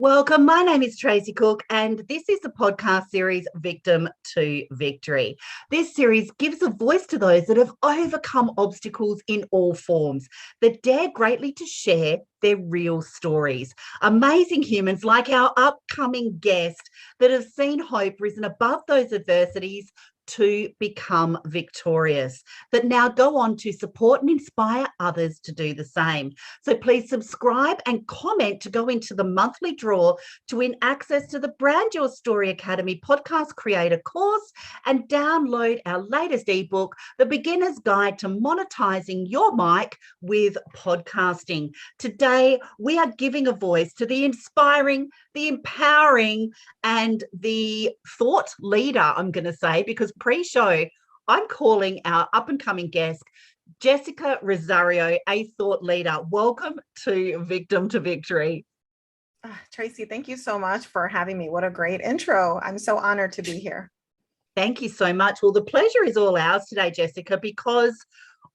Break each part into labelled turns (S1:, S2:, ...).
S1: Welcome. My name is Tracy Cook, and this is the podcast series Victim to Victory. This series gives a voice to those that have overcome obstacles in all forms, that dare greatly to share their real stories. Amazing humans like our upcoming guest that have seen hope risen above those adversities to become victorious, that now go on to support and inspire others to do the same. So please subscribe and comment to go into the monthly draw to win access to the Brand Your Story Academy podcast creator course and download our latest ebook, The Beginner's Guide to Monetizing Your Mic with Podcasting. Today, we are giving a voice to the inspiring, the empowering, and the thought leader, I'm going to say, because pre-show, I'm calling our up-and-coming guest, Jessica Rosario, a thought leader. Welcome to Victim to Victory.
S2: Tracy, thank you so much for having me. What a great intro. I'm so honored to be here.
S1: Thank you so much. Well, the pleasure is all ours today, Jessica, because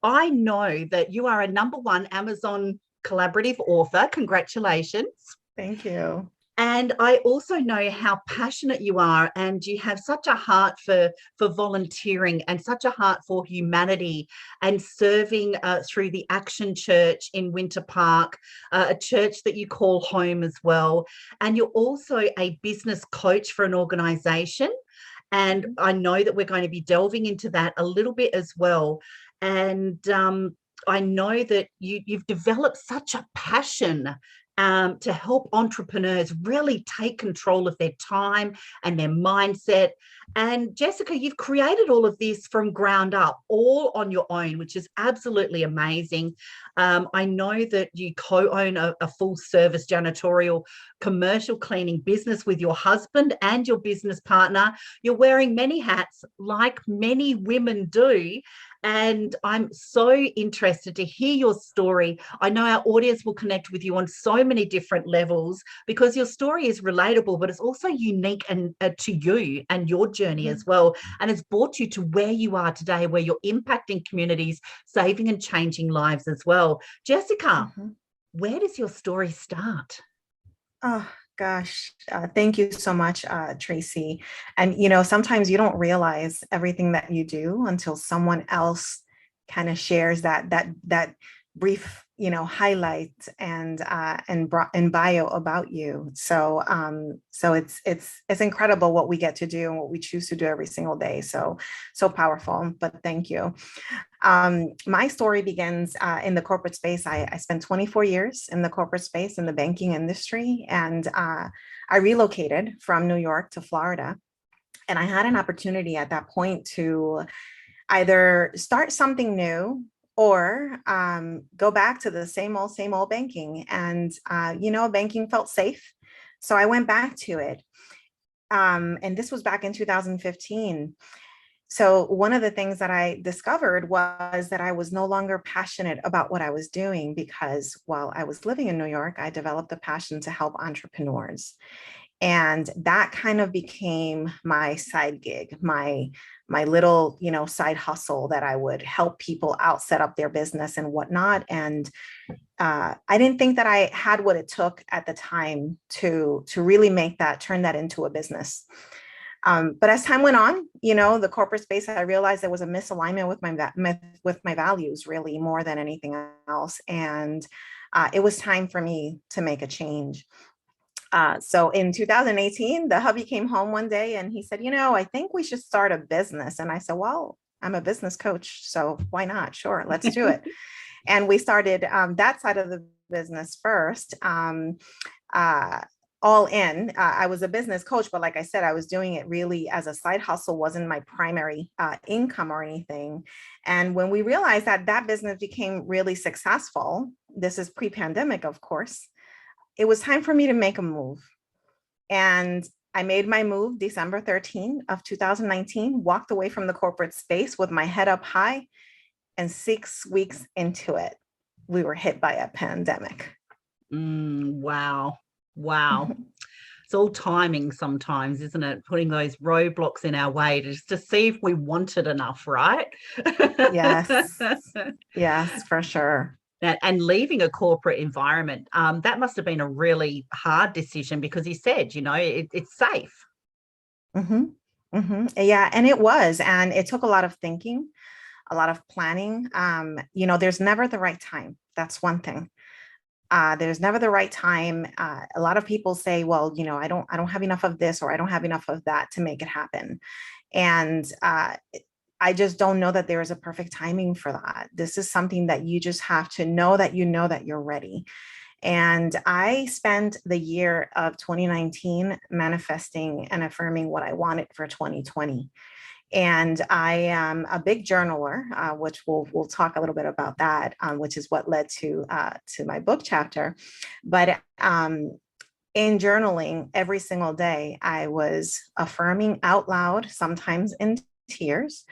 S1: I know that you are a #1 Amazon collaborative author. Congratulations.
S2: Thank you.
S1: And I also know how passionate you are, and you have such a heart for volunteering and such a heart for humanity and serving through the Action Church in Winter Park, a church that you call home as well. And you're also a business coach for an organisation. And I know that we're going to be delving into that a little bit as well. And I know that you've developed such a passion to help entrepreneurs really take control of their time and their mindset. And Jessica, you've created all of this from ground up, all on your own, which is absolutely amazing. I know that you co-own a full service janitorial commercial cleaning business with your husband and your business partner. You're wearing many hats like many women do. And I'm so interested to hear your story. I know our audience will connect with you on so many different levels because your story is relatable, but it's also unique and to you and your journey as well. And it's brought you to where you are today, where you're impacting communities, saving and changing lives as well. Jessica, where does your story start?
S2: Oh, gosh. Thank you so much, Tracy. And, sometimes you don't realize everything that you do until someone else kind of shares that brief, highlight and bio about you. So it's incredible what we get to do and what we choose to do every single day. So powerful, but thank you. My story begins in the corporate space. I spent 24 years in the corporate space in the banking industry, and I relocated from New York to Florida. And I had an opportunity at that point to either start something new or go back to the same old banking. And, banking felt safe. So I went back to it. And this was back in 2015. So one of the things that I discovered was that I was no longer passionate about what I was doing, because while I was living in New York, I developed a passion to help entrepreneurs. And that kind of became my side gig, my little, side hustle that I would help people out, set up their business and whatnot. And I didn't think that I had what it took at the time to really turn that into a business. But as time went on, the corporate space, I realized there was a misalignment with my values, really, more than anything else. And it was time for me to make a change. So in 2018, the hubby came home one day and he said, I think we should start a business. And I said, well, I'm a business coach, so why not? Sure, let's do it. And we started that side of the business first. All in. I was a business coach, but like I said, I was doing it really as a side hustle, wasn't my primary income or anything. And when we realized that business became really successful, this is pre-pandemic, of course, it was time for me to make a move. And I made my move December 13 of 2019, walked away from the corporate space with my head up high, and 6 weeks into it, we were hit by a pandemic.
S1: Wow. It's all timing sometimes, isn't it? Putting those roadblocks in our way just to see if we want it enough, right?
S2: Yes, for sure.
S1: And leaving a corporate environment, that must have been a really hard decision, because you said, it's safe.
S2: Hmm. Yeah, and it was, and it took a lot of thinking, a lot of planning. There's never the right time. That's one thing. There's never the right time. A lot of people say, well, I don't have enough of this, or I don't have enough of that to make it happen. And I just don't know that there is a perfect timing for that. This is something that you just have to know that you're ready. And I spent the year of 2019 manifesting and affirming what I wanted for 2020. And I am a big journaler, which we'll talk a little bit about that, which is what led to my book chapter. But in journaling every single day, I was affirming out loud, sometimes in tears.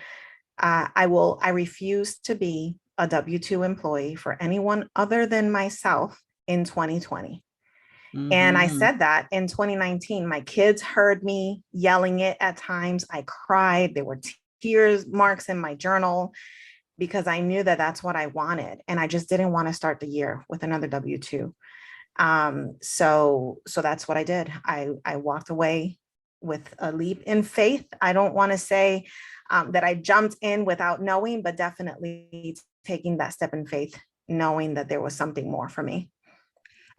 S2: I refuse to be a W-2 employee for anyone other than myself in 2020. And I
S1: Mm-hmm.
S2: said that in 2019. My kids heard me yelling it at times. I cried. There were tears marks in my journal, because I knew that that's what I wanted. And I just didn't want to start the year with another W-2. So that's what I did. I walked away with a leap in faith. I don't want to say that I jumped in without knowing, but definitely taking that step in faith, knowing that there was something more for me.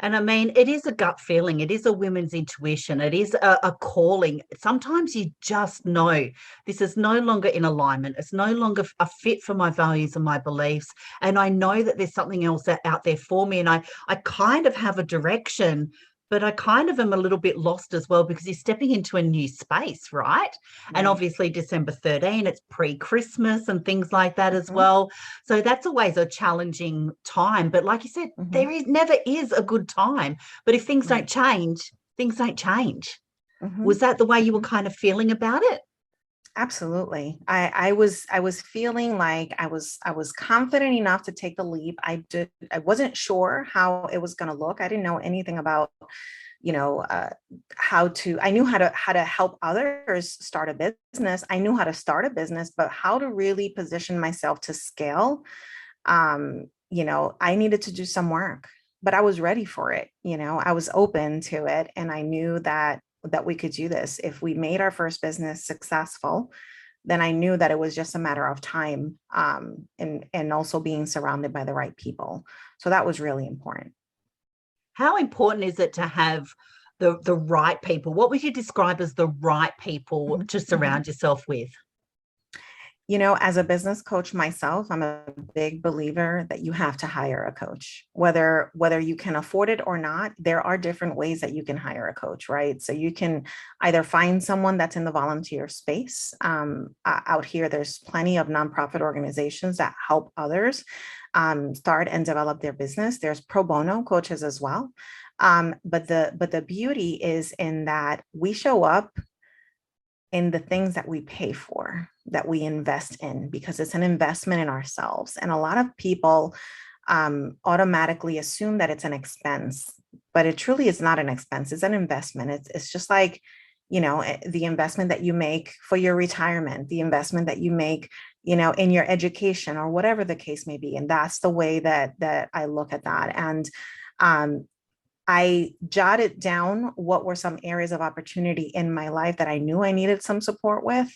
S1: And I mean, it is a gut feeling. It is a women's intuition. It is a calling. Sometimes you just know this is no longer in alignment. It's no longer a fit for my values and my beliefs. And I know that there's something else out there for me. And I kind of have a direction, but I kind of am a little bit lost as well, because you're stepping into a new space, right? And
S2: Right.
S1: obviously December 13, it's pre-Christmas and things like that as
S2: Mhm,
S1: well. So that's always a challenging time. But like you said,
S2: mhm.
S1: never is a good time. But if things don't
S2: Right.
S1: change, things don't change. Was
S2: Mhm,
S1: that the way you were
S2: mhm.
S1: kind of feeling about it?
S2: Absolutely. I was feeling like I was confident enough to take the leap. I wasn't sure how it was going to look. I didn't know anything about, you know, uh, I knew how to help others start a business. I knew how to start a business, but how to really position myself to scale. I needed to do some work, but I was ready for it. I was open to it, and I knew that we could do this. If we made our first business successful, then I knew that it was just a matter of time, and also being surrounded by the right people. So that was really important.
S1: How important is it to have the right people? What would you describe as the right people
S2: Mhm,
S1: to
S2: mhm.
S1: surround yourself with?
S2: As a business coach myself, I'm a big believer that you have to hire a coach. Whether you can afford it or not, there are different ways that you can hire a coach, right? So you can either find someone that's in the volunteer space. Out here, there's plenty of nonprofit organizations that help others start and develop their business. There's pro bono coaches as well. But the beauty is in that we show up in the things that we pay for, that we invest in, because it's an investment in ourselves. And a lot of people automatically assume that it's an expense, but it truly is not an expense. It's an investment. It's just like, the investment that you make for your retirement, the investment that you make, in your education, or whatever the case may be. And that's the way that I look at that. And um, I jotted down what were some areas of opportunity in my life that I knew I needed some support with.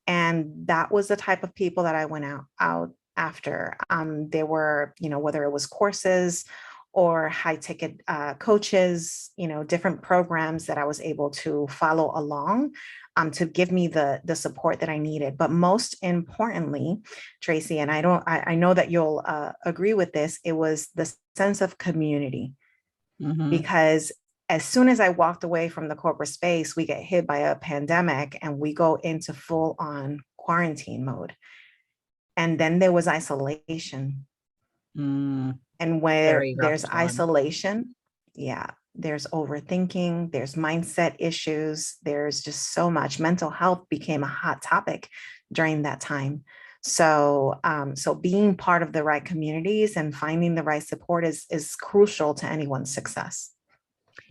S2: And that was the type of people that I went out after. There were, whether it was courses or high ticket coaches, different programs that I was able to follow along, to give me the support that I needed. But most importantly, Tracy, and I know that you'll agree with this, it was the sense of community,
S1: Mm-hmm.
S2: because as soon as I walked away from the corporate space, we get hit by a pandemic and we go into full on quarantine mode. And then there was isolation.
S1: Mm,
S2: And where
S1: very rough
S2: there's
S1: time.
S2: isolation, yeah, there's overthinking, there's mindset issues, there's just so much. Mental health became a hot topic during that time. So being part of the right communities and finding the right support is crucial to anyone's success.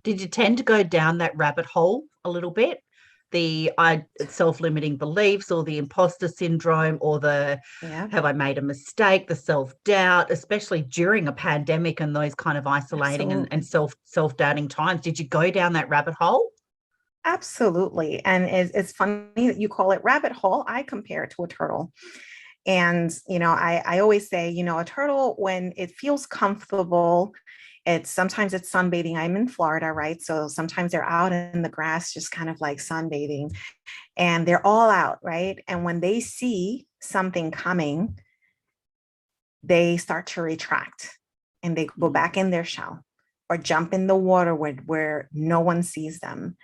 S1: Did you tend to go down that rabbit hole a little bit? the self-limiting beliefs or the imposter syndrome or the
S2: Yeah,
S1: have I made a mistake, the self-doubt, especially during a pandemic and those kind of isolating and
S2: absolutely.
S1: self-doubting times. Did you go down that rabbit hole?
S2: Absolutely. And it's funny that you call it rabbit hole. I compare it to a turtle. And, I always say, a turtle, when it feels comfortable, sometimes it's sunbathing. I'm in Florida, right? So sometimes they're out in the grass, just kind of like sunbathing, and they're all out, right? And when they see something coming, they start to retract and they go back in their shell or jump in the water where no one sees them.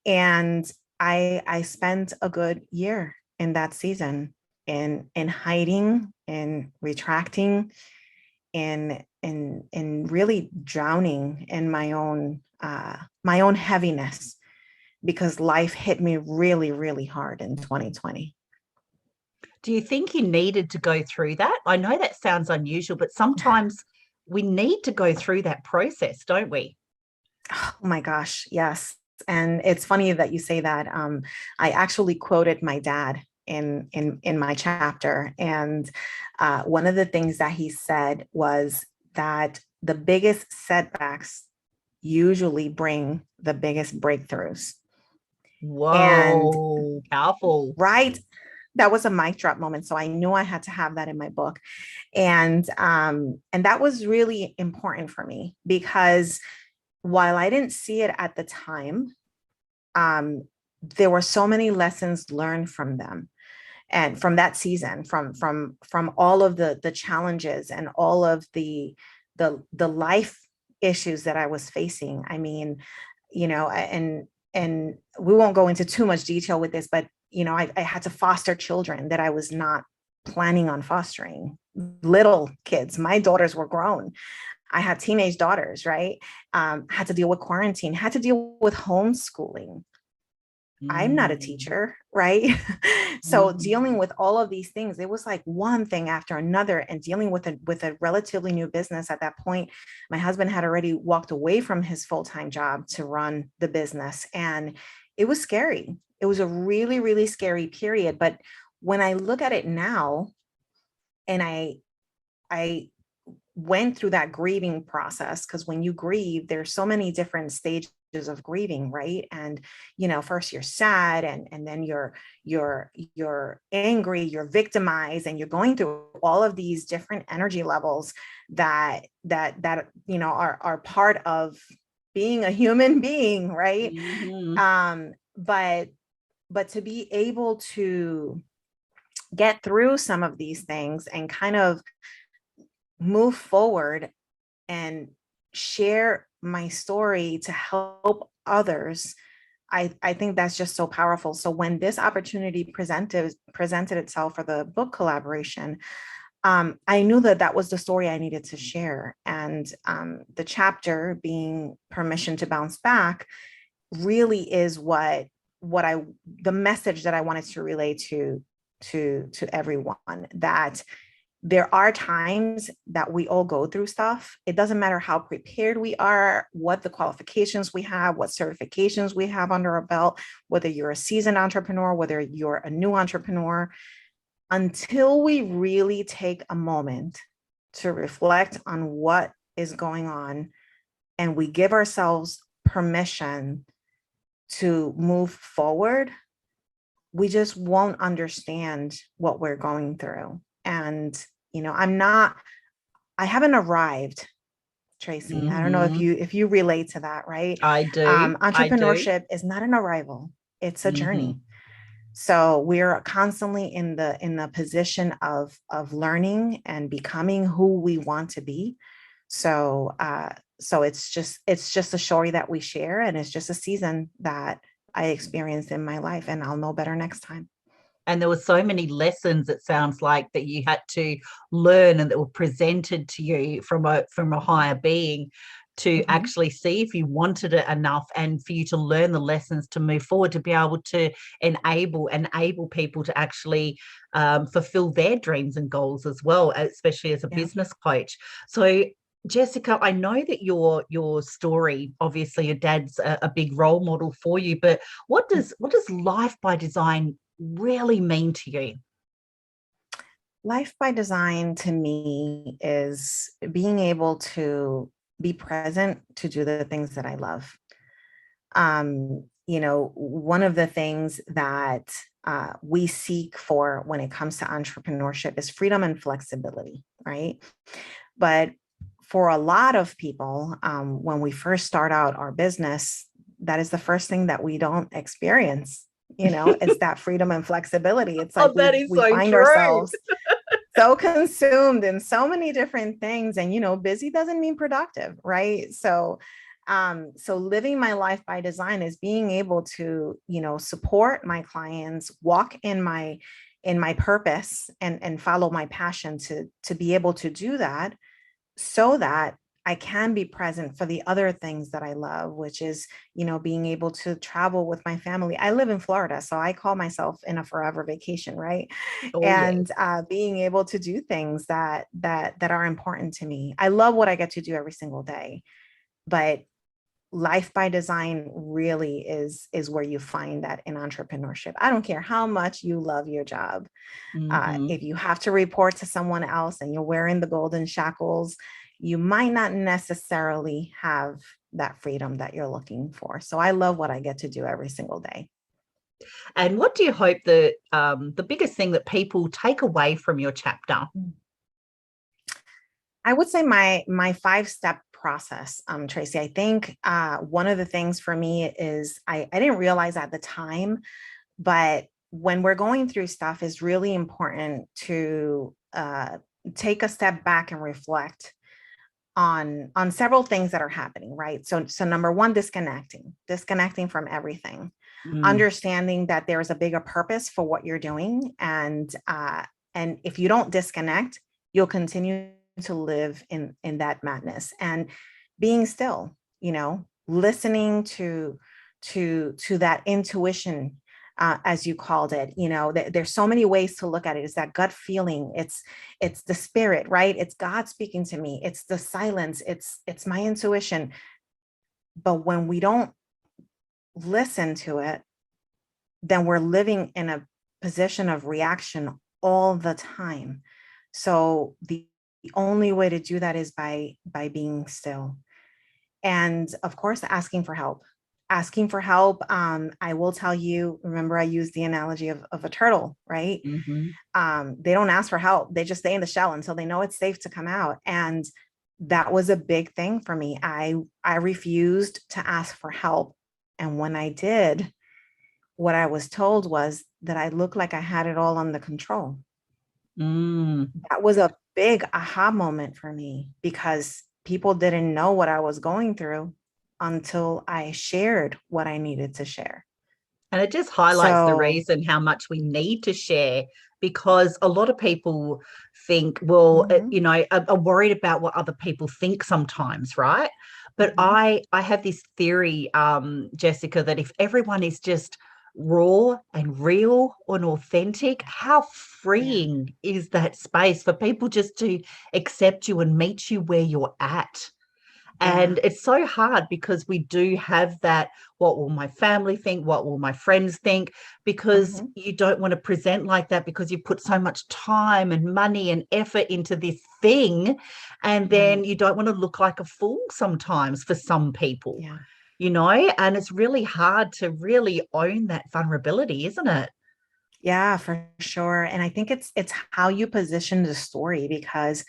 S2: And I spent a good year in that season in hiding, in retracting, in really drowning in my own heaviness, because life hit me really, really hard in 2020.
S1: Do you think you needed to go through that? I know that sounds unusual, but sometimes we need to go through that process, don't we?
S2: Oh my gosh, yes. And it's funny that you say that. I actually quoted my dad in my chapter, and one of the things that he said was that the biggest setbacks usually bring the biggest breakthroughs. And
S1: Whoa, powerful.
S2: right, that was a mic drop moment. So I knew I had to have that in my book, and that was really important for me, because while I didn't see it at the time, there were so many lessons learned from them and from that season, from all of the challenges and all of the life issues that I was facing. I mean, and we won't go into too much detail with this, but I had to foster children that I was not planning on fostering. Little kids, my daughters were grown. I had teenage daughters, right? Had to deal with quarantine, had to deal with homeschooling. I'm not a
S1: Mm.
S2: teacher, right? So dealing
S1: Mm.
S2: with all of these things, it was like one thing after another, and dealing with a relatively new business at that point. My husband had already walked away from his full-time job to run the business, and it was scary. It was a really, really scary period. But when I look at it now, and I went through that grieving process, because when you grieve, there's so many different stages of grieving, right? And first you're sad, and then you're angry, you're victimized, and you're going through all of these different energy levels that are part of being a human being, right?
S1: Mhm.
S2: But to be able to get through some of these things and kind of move forward and share my story to help others, I think that's just so powerful. So when this opportunity presented itself for the book collaboration, I knew that that was the story I needed to share. And the chapter being Permission to Bounce Back really is the message that I wanted to relay to everyone, that there are times that we all go through stuff. It doesn't matter how prepared we are, what the qualifications we have, what certifications we have under our belt, whether you're a seasoned entrepreneur, whether you're a new entrepreneur, until we really take a moment to reflect on what is going on and we give ourselves permission to move forward, we just won't understand what we're going through. And I haven't arrived, Tracy. I don't know
S1: Mhm.
S2: if you relate to that, right?
S1: I do. I do.
S2: Entrepreneurship is not an arrival; it's a journey.
S1: Mhm.
S2: So we're constantly in the position of learning and becoming who we want to be. So it's just a story that we share, and it's just a season that I experienced in my life, and I'll know better next time.
S1: And there were so many lessons, it sounds like, that you had to learn and that were presented to you from a higher being to
S2: Mhm.
S1: actually see if you wanted it enough, and for you to learn the lessons to move forward, to be able to enable people to actually fulfill their dreams and goals as well, especially as a
S2: Yeah.
S1: business coach. So Jessica, I know that your story, obviously your dad's a big role model for you, but what does life by design really mean to you?
S2: Life by design to me is being able to be present to do the things that I love. One of the things that we seek for when it comes to entrepreneurship is freedom and flexibility, right? But for a lot of people, when we first start out our business, that is the first thing that we don't experience. It's that freedom and flexibility. It's like
S1: Oh,
S2: we
S1: that is
S2: we
S1: so
S2: find
S1: true.
S2: ourselves so consumed in so many different things, and busy doesn't mean productive, right? So living my life by design is being able to support my clients, walk in my purpose, and follow my passion to be able to do that, so that I can be present for the other things that I love, which is, being able to travel with my family. I live in Florida, so I call myself in a forever vacation, right?
S1: Oh,
S2: And
S1: yes.
S2: being able to do things that are important to me. I love what I get to do every single day, but life by design really is where you find that in entrepreneurship. I don't care how much you love your job.
S1: Hmm.
S2: If you have to report to someone else and you're wearing the golden shackles, you might not necessarily have that freedom that you're looking for. So I love what I get to do every single day.
S1: And what do you hope that the biggest thing that people take away from your chapter?
S2: I would say my 5-step process, Tracy. I think one of the things for me is I didn't realize at the time, but when we're going through stuff, is really important to take a step back and reflect on several things that are happening, right? So number one, disconnecting from everything,
S1: Mm.
S2: understanding that there is a bigger purpose for what you're doing, and if you don't disconnect, you'll continue to live in that madness. And being still, listening to that intuition, as you called it. There's so many ways to look at it. It's that gut feeling. It's the spirit, right? It's God speaking to me. It's the silence. It's my intuition. But when we don't listen to it, then we're living in a position of reaction all the time. So the only way to do that is by being still. And of course, asking for help. I will tell you, remember, I used the analogy of a turtle, right?
S1: Hmm.
S2: They don't ask for help. They just stay in the shell until they know it's safe to come out. And that was a big thing for me. I refused to ask for help. And when I did, what I was told was that I looked like I had it all under control.
S1: Mm.
S2: That was a big aha moment for me, because people didn't know what I was going through until I shared what I needed to share.
S1: And it just highlights the
S2: So,
S1: reason how much we need to share, because a lot of people think, well,
S2: mhm,
S1: are worried about what other people think sometimes, right? But
S2: mhm,
S1: I have this theory, Jessica, that if everyone is just raw and real and authentic, how
S2: yeah,
S1: freeing is that space for people just to accept you and meet you where you're at?
S2: yeah,
S1: And it's so hard because we do have that, what will my family think? What will my friends think? Because
S2: mhm,
S1: you don't want to present like that because you put so much time and money and effort into this thing. And then
S2: right,
S1: you don't want to look like a fool sometimes for some people,
S2: yeah,
S1: and it's really hard to really own that vulnerability, isn't it?
S2: yeah, for sure. And I think it's how you position the story, because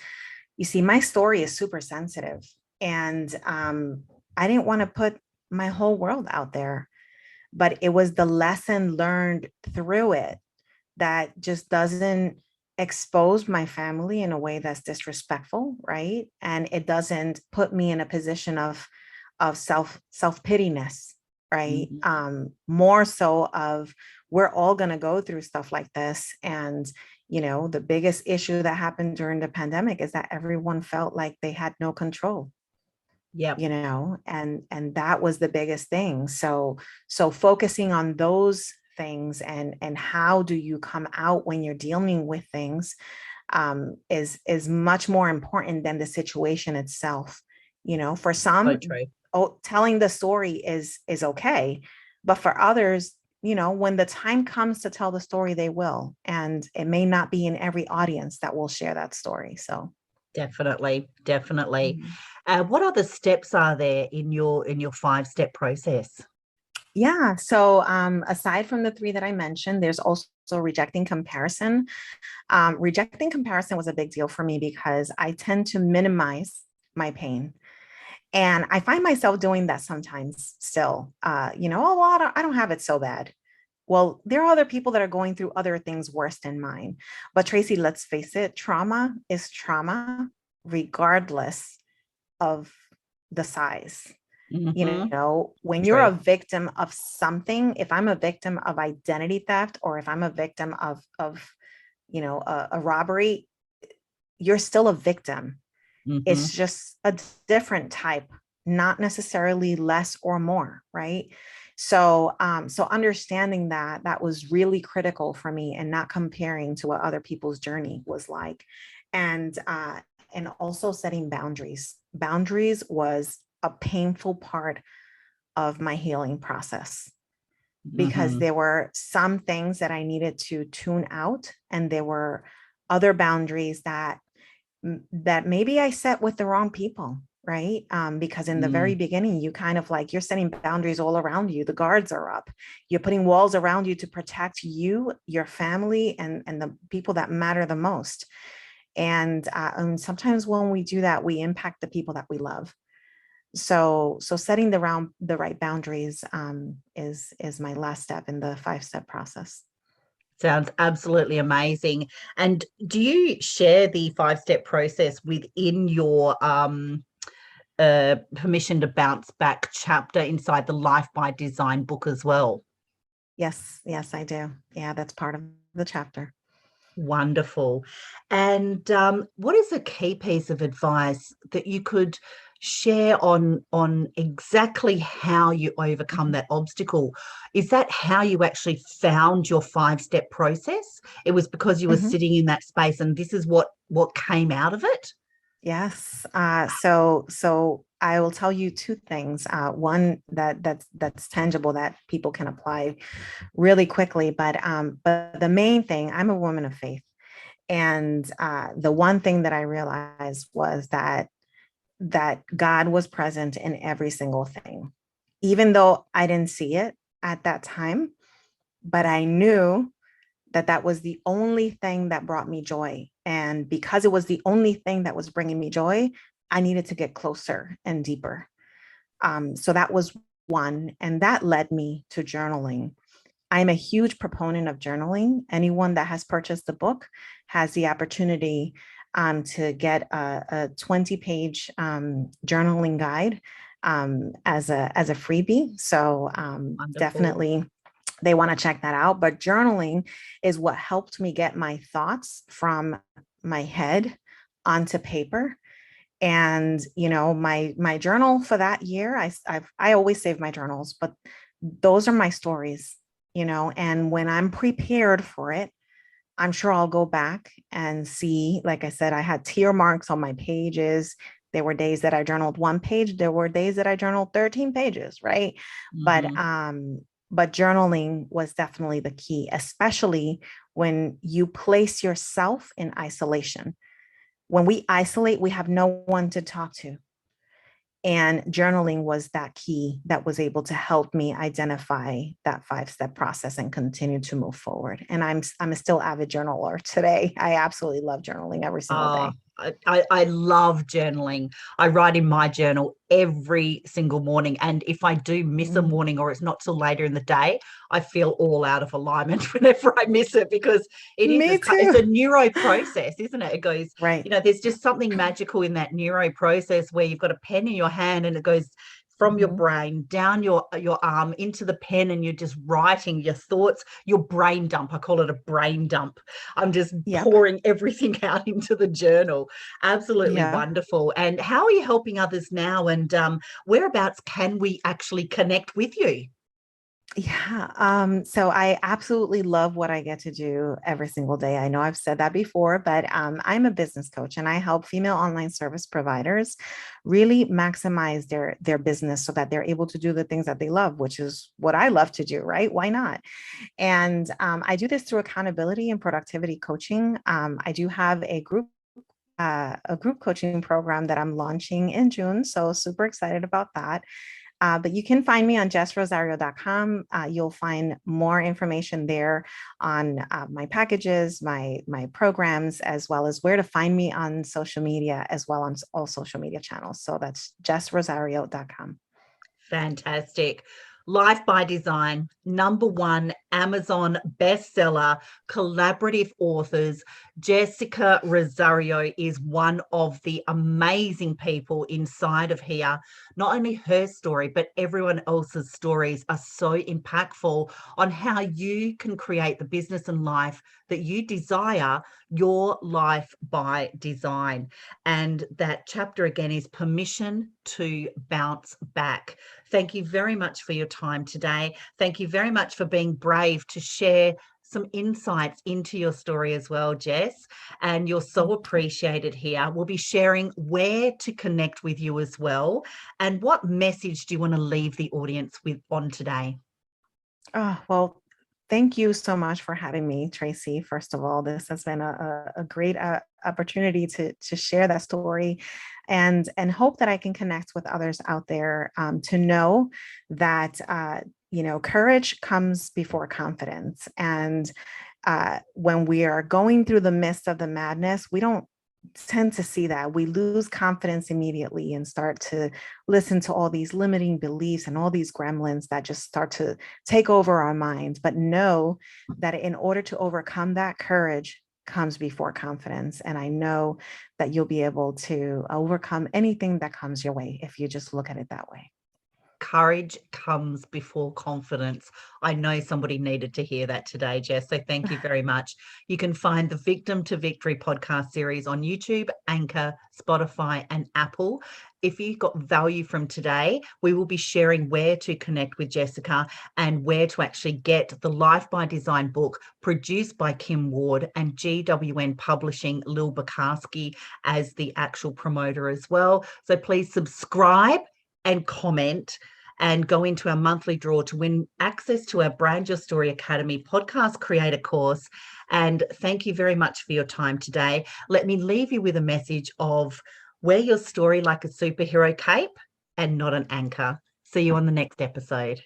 S2: you see, my story is super sensitive, and I didn't want to put my whole world out there, but it was the lesson learned through it that just doesn't expose my family in a way that's disrespectful, right? And it doesn't put me in a position of self-pityness, right?
S1: Mhm.
S2: More so of, we're all going to go through stuff like this. And the biggest issue that happened during the pandemic is that everyone felt like they had no control,
S1: Yep.
S2: and that was the biggest thing. So focusing on those things, and how do you come out when you're dealing with things, is much more important than the situation itself. For
S1: So
S2: some,
S1: true.
S2: telling the story is okay, but for others, when the time comes to tell the story, they will, and it may not be in every audience that will share that story. So
S1: Definitely, definitely.
S2: mhm.
S1: What other steps are there in your 5-step process?
S2: Yeah. So aside from the three that I mentioned, there's also rejecting comparison. Rejecting comparison was a big deal for me because I tend to minimize my pain. And I find myself doing that sometimes still. Oh, well, I don't have it so bad. Well, there are other people that are going through other things worse than mine. But Tracy, let's face it, trauma is trauma, regardless of the size.
S1: Mm-hmm.
S2: When you're
S1: True.
S2: a victim of something, if I'm a victim of identity theft, or if I'm a victim of a robbery, you're still a victim.
S1: Mm-hmm.
S2: It's just a different type, not necessarily less or more, right? So understanding that was really critical for me, and not comparing to what other people's journey was like. And also setting boundaries. Boundaries was a painful part of my healing process, because
S1: Mm-hmm.
S2: there were some things that I needed to tune out, and there were other boundaries that maybe I set with the wrong people, right? Because in the very
S1: Mm.
S2: beginning, you kind of like, you're setting boundaries all around you. The guards are up. You're putting walls around you to protect you, your family, and the people that matter the most. And sometimes when we do that, we impact the people that we love. So setting the right boundaries is my last step in the 5-step process.
S1: Sounds absolutely amazing. And do you share the 5-step process within your permission to bounce back chapter inside the Life by Design book as well?
S2: Yes, I do. Yeah, that's part of the chapter.
S1: Wonderful. And what is a key piece of advice that you could share on exactly how you overcome
S2: Mhm.
S1: that obstacle? Is that how you actually found your 5-step process? It was because you were
S2: Mhm.
S1: sitting in that space, and this is what came out of it?
S2: Yes. So I will tell you two things. One that's tangible, that people can apply really quickly. But the main thing, I'm a woman of faith, and the one thing that I realized was that God was present in every single thing, even though I didn't see it at that time. But I knew that was the only thing that brought me joy. And because it was the only thing that was bringing me joy, I needed to get closer and deeper. So that was one. And that led me to journaling. I'm a huge proponent of journaling. Anyone that has purchased the book has the opportunity to get a 20-page journaling guide as a freebie. So
S1: Wonderful.
S2: definitely they want to check that out. But journaling is what helped me get my thoughts from my head onto paper. And my journal for that year, I always save my journals, but those are my stories. And when I'm prepared for it, I'm sure I'll go back and see. Like I said, I had tear marks on my pages. There were days that I journaled 1 page. There were days that I journaled 13 pages, right? But
S1: Hmm.
S2: but journaling was definitely the key, especially when you place yourself in isolation. When we isolate, we have no one to talk to. And journaling was that key that was able to help me identify that 5-step process and continue to move forward. And I'm a still avid journaler today. I absolutely love journaling every single
S1: Oh,
S2: day.
S1: I love journaling. I write in my journal every single morning. And if I do miss a
S2: Mm,
S1: morning or it's not till later in the day, I feel all out of alignment whenever I miss it, because
S2: me
S1: it's
S2: too.
S1: a neuro process, isn't it? It goes,
S2: Right.
S1: there's just something magical in that neuro process where you've got a pen in your hand and it goes from your
S2: Mhm.
S1: brain down your arm into the pen, and you're just writing your thoughts, your brain dump. I call it a brain dump. I'm just
S2: Yep.
S1: pouring everything out into the journal. Absolutely
S2: Yeah.
S1: wonderful. And how are you helping others now? And whereabouts can we actually connect with you?
S2: Yeah. So I absolutely love what I get to do every single day. I know I've said that before, but I'm a business coach and I help female online service providers really maximize their business so that they're able to do the things that they love, which is what I love to do, right? Why not? And I do this through accountability and productivity coaching. I do have a group coaching program that I'm launching in June. So super excited about that. But you can find me on jessrosario.com. You'll find more information there on my packages, my programs, as well as where to find me on social media, as well on all social media channels. So that's jessrosario.com.
S1: Fantastic. Life by Design, #1 Amazon bestseller, collaborative authors. Jessica Rosario is one of the amazing people inside of here. Not only her story, but everyone else's stories are so impactful on how you can create the business and life that you desire, your life by design. And that chapter again is permission to bounce back. Thank you very much for your time today. Thank you very much for being brave to share some insights into your story as well, Jess. And you're so appreciated here. We'll be sharing where to connect with you as well. And what message do you want to leave the audience with on today?
S2: Oh, well, thank you so much for having me, Tracy. First of all, this has been a great opportunity to share that story and hope that I can connect with others out there to know that, courage comes before confidence. And when we are going through the midst of the madness, we don't tend to see that. We lose confidence immediately and start to listen to all these limiting beliefs and all these gremlins that just start to take over our minds. But know that in order to overcome that, courage comes before confidence. And I know that you'll be able to overcome anything that comes your way if you just look at it that way.
S1: Courage comes before confidence. I know somebody needed to hear that today, Jess. So thank you very much. You can find the Victim to Victory podcast series on YouTube, Anchor, Spotify, and Apple. If you got value from today, we will be sharing where to connect with Jessica and where to actually get the Life by Design book produced by Kim Ward and GWN Publishing, Lil Bukowski as the actual promoter as well. So please subscribe and comment and go into our monthly draw to win access to our Brand Your Story Academy podcast creator course. And thank you very much for your time today. Let me leave you with a message of wear your story like a superhero cape and not an anchor. See you on the next episode.